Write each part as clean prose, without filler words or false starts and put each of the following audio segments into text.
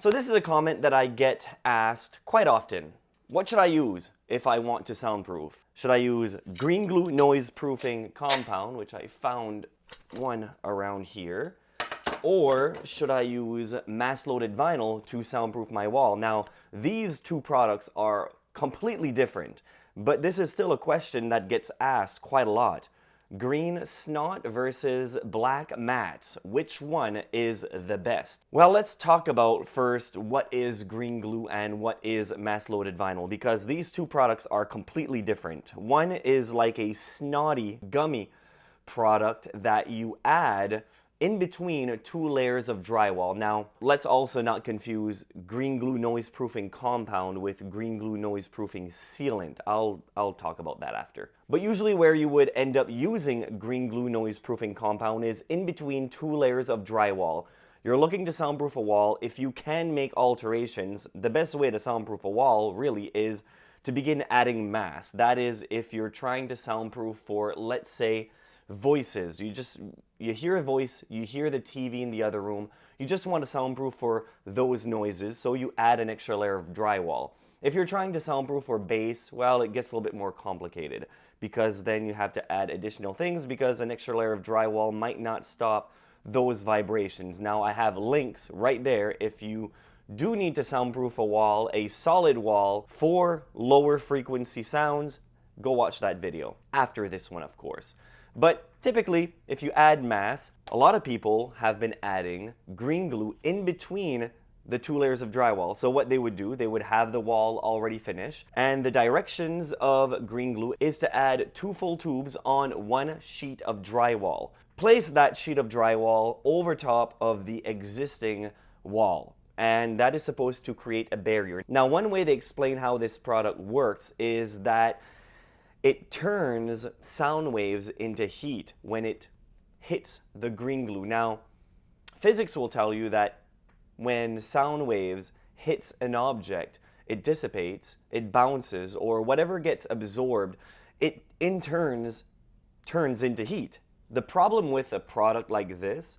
So this is a comment that I get asked quite often. What should I use if I want to soundproof? Should I use green glue noise proofing compound, which I found one around here, or should I use mass loaded vinyl to soundproof my wall? Now, these two products are completely different, but this is still a question that gets asked quite a lot. Green snot versus black mats. Which one is the best? Well, let's talk about first what is green glue and what is mass loaded vinyl, because these two products are completely different. One is like a snotty, gummy product that you add in between two layers of drywall. Now, let's also not confuse green glue noise proofing compound with green glue noise proofing sealant. I'll talk about that after. But usually where you would end up using green glue noise proofing compound is in between two layers of drywall. You're looking to soundproof a wall. If you can make alterations, the best way to soundproof a wall really is to begin adding mass. That is, if you're trying to soundproof for, let's say, voices. You hear a voice, you hear the TV in the other room, you just want to soundproof for those noises, so you add an extra layer of drywall. If you're trying to soundproof for bass, well, it gets a little bit more complicated, because then you have to add additional things, because an extra layer of drywall might not stop those vibrations. Now, I have links right there if you do need to soundproof a wall, a solid wall, for lower frequency sounds. Go watch that video, after this one, of course. But typically, if you add mass, a lot of people have been adding green glue in between the two layers of drywall. So what they would do, they would have the wall already finished, and the directions of green glue is to add 2 full tubes on 1 sheet of drywall. Place that sheet of drywall over top of the existing wall, and that is supposed to create a barrier. Now, one way they explain how this product works is that it turns sound waves into heat when it hits the green glue. Now, physics will tell you that when sound waves hits an object, it dissipates, it bounces, or whatever gets absorbed, it in turns turns into heat. The problem with a product like this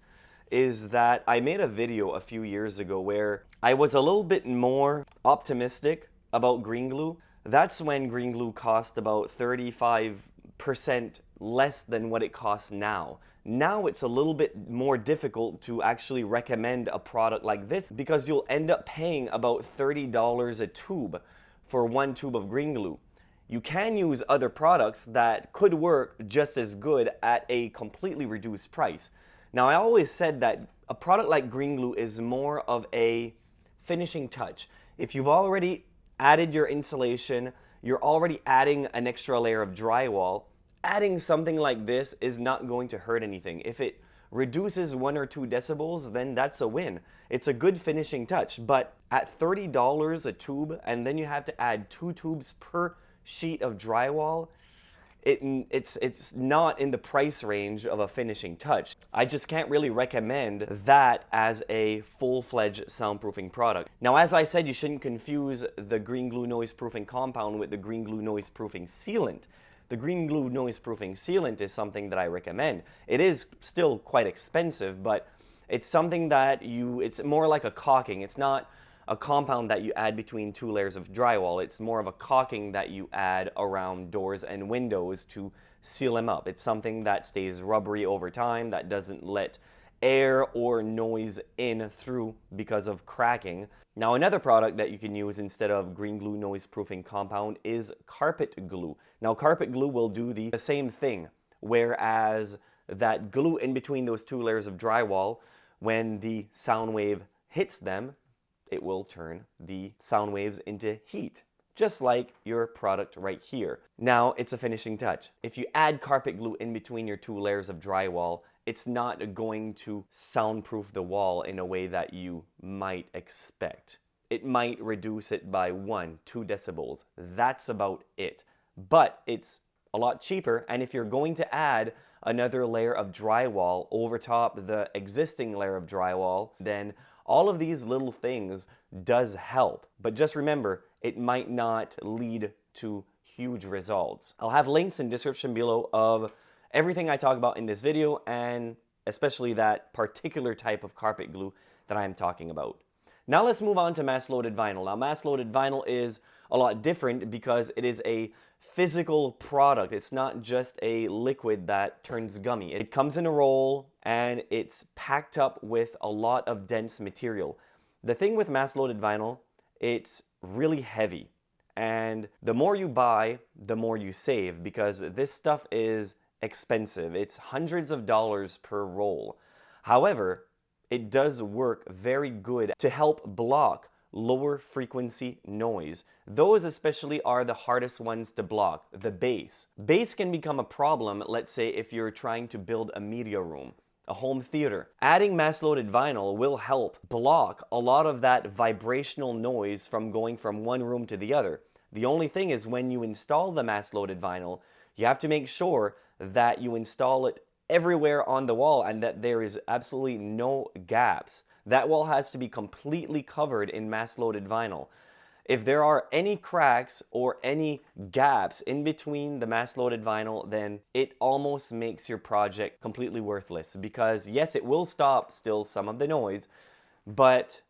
is that I made a video a few years ago where I was a little bit more optimistic about green glue. That's when green glue cost about 35% less than what it costs now. Now it's a little bit more difficult to actually recommend a product like this, because you'll end up paying about $30 a tube for 1 tube of green glue. You can use other products that could work just as good at a completely reduced price. Now, I always said that a product like green glue is more of a finishing touch. If you've already added your insulation, you're already adding an extra layer of drywall, adding something like this is not going to hurt anything. If it reduces 1 or 2 decibels, then that's a win. It's a good finishing touch, but at $30 a tube, and then you have to add 2 tubes per sheet of drywall, it's not in the price range of a finishing touch. I just can't really recommend that as a full-fledged soundproofing product. Now, as I said, you shouldn't confuse the green glue noise proofing compound with the green glue noise proofing sealant. The green glue noise proofing sealant is something that I recommend. It is still quite expensive, but it's something that it's more like a caulking. It's not a compound that you add between 2 layers of drywall. It's more of a caulking that you add around doors and windows to seal them up. It's something that stays rubbery over time, that doesn't let air or noise in through because of cracking. Now, another product that you can use instead of green glue noise proofing compound is carpet glue. Now, carpet glue will do the same thing, whereas that glue in between those 2 layers of drywall, when the sound wave hits them, it will turn the sound waves into heat, just like your product right here. Now, it's a finishing touch. If you add carpet glue in between your 2 layers of drywall, it's not going to soundproof the wall in a way that you might expect. It might reduce it by 1, 2 decibels. That's about it. But it's a lot cheaper, and if you're going to add another layer of drywall over top the existing layer of drywall, then all of these little things does help. But just remember, it might not lead to huge results. I'll have links in the description below of everything I talk about in this video, and especially that particular type of carpet glue that I'm talking about. Now let's move on to mass-loaded vinyl. Now mass-loaded vinyl is a lot different because it is a physical product. It's not just a liquid that turns gummy. It comes in a roll and it's packed up with a lot of dense material. The thing with mass-loaded vinyl, it's really heavy. And the more you buy, the more you save because this stuff is expensive. It's hundreds of dollars per roll. However, it does work very good to help block lower frequency noise. Those especially are the hardest ones to block, the bass. Bass can become a problem, let's say if you're trying to build a media room, a home theater. Adding mass-loaded vinyl will help block a lot of that vibrational noise from going from one room to the other. The only thing is when you install the mass-loaded vinyl, you have to make sure that you install it everywhere on the wall and that there is absolutely no gaps. That wall has to be completely covered in mass-loaded vinyl. If there are any cracks or any gaps in between the mass-loaded vinyl, then it almost makes your project completely worthless because yes, it will stop still some of the noise, but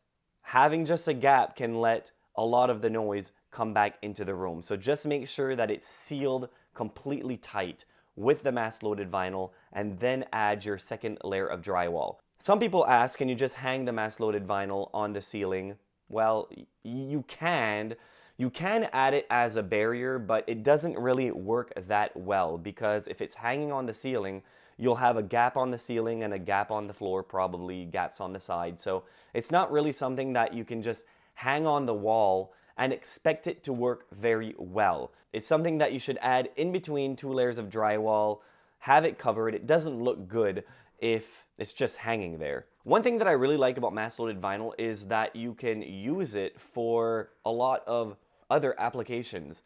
having just a gap can let a lot of the noise come back into the room. So just make sure that it's sealed completely tight with the mass-loaded vinyl and then add your second layer of drywall. Some people ask, can you just hang the mass-loaded vinyl on the ceiling? Well, you can. You can add it as a barrier, but it doesn't really work that well because if it's hanging on the ceiling, you'll have a gap on the ceiling and a gap on the floor, probably gaps on the side. So it's not really something that you can just hang on the wall and expect it to work very well. It's something that you should add in between two layers of drywall, have it covered. It doesn't look good if it's just hanging there. One thing that I really like about mass-loaded vinyl is that you can use it for a lot of other applications.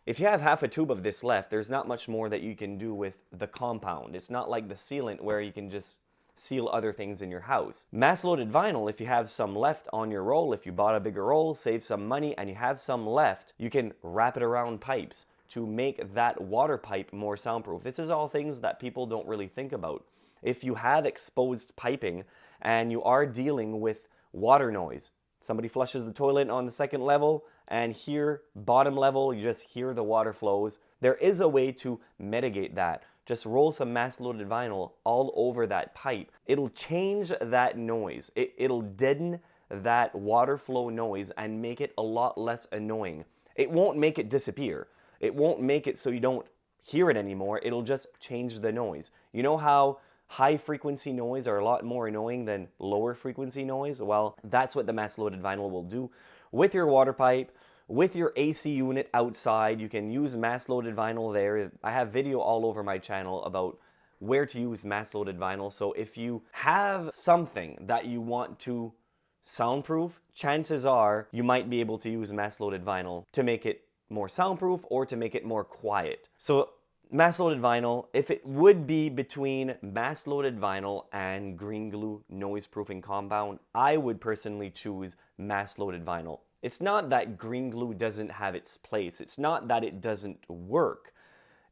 If you have half a tube of this left, there's not much more that you can do with the compound. It's not like the sealant where you can just seal other things in your house. Mass-loaded vinyl, if you have some left on your roll, if you bought a bigger roll, save some money, and you have some left, you can wrap it around pipes to make that water pipe more soundproof. This is all things that people don't really think about. If you have exposed piping and you are dealing with water noise, somebody flushes the toilet on the second level and here, bottom level, you just hear the water flows. There is a way to mitigate that. Just roll some mass-loaded vinyl all over that pipe. It'll change that noise. It'll deaden that water flow noise and make it a lot less annoying. It won't make it disappear. It won't make it so you don't hear it anymore. It'll just change the noise. You know how high frequency noise are a lot more annoying than lower frequency noise? Well, that's what the mass-loaded vinyl will do with your water pipe. With your AC unit outside, you can use mass-loaded vinyl there. I have video all over my channel about where to use mass-loaded vinyl. So if you have something that you want to soundproof, chances are you might be able to use mass-loaded vinyl to make it more soundproof or to make it more quiet. So mass-loaded vinyl, if it would be between mass-loaded vinyl and green glue noise-proofing compound, I would personally choose mass-loaded vinyl. It's not that green glue doesn't have its place. It's not that it doesn't work.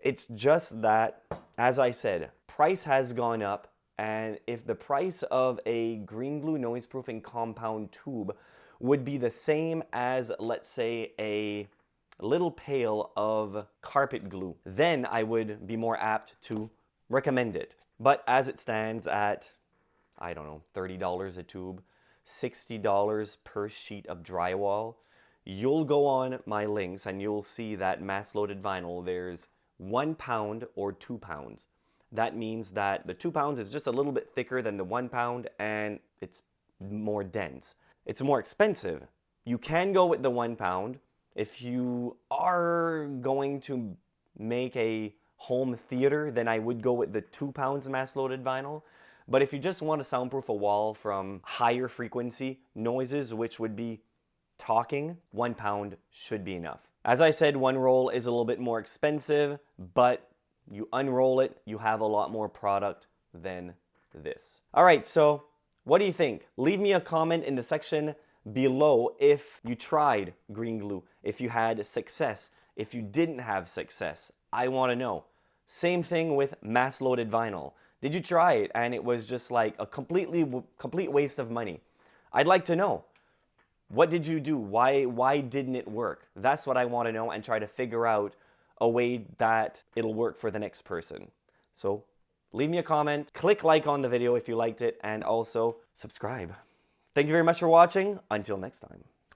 It's just that, as I said, price has gone up, and if the price of a green glue noise-proofing compound tube would be the same as, let's say, a little pail of carpet glue, then I would be more apt to recommend it. But as it stands at, I don't know, $30 a tube, $60 per sheet of drywall, you'll go on my links and you'll see that mass-loaded vinyl, there's 1 pound or 2 pounds. That means that the 2 pounds is just a little bit thicker than the 1 pound and it's more dense. It's more expensive. You can go with the 1 pound. If you are going to make a home theater, then I would go with the 2 pounds mass-loaded vinyl. But if you just want to soundproof a wall from higher frequency noises, which would be talking, 1 pound should be enough. As I said, one roll is a little bit more expensive, but you unroll it, you have a lot more product than this. All right, so what do you think? Leave me a comment in the section below if you tried green glue, if you had success, if you didn't have success. I want to know. Same thing with mass-loaded vinyl. Did you try it and it was just like a complete waste of money? I'd like to know. What did you do? Why didn't it work? That's what I want to know, and try to figure out a way that it'll work for the next person. So leave me a comment, click like on the video if you liked it, and also subscribe. Thank you very much for watching. Until next time.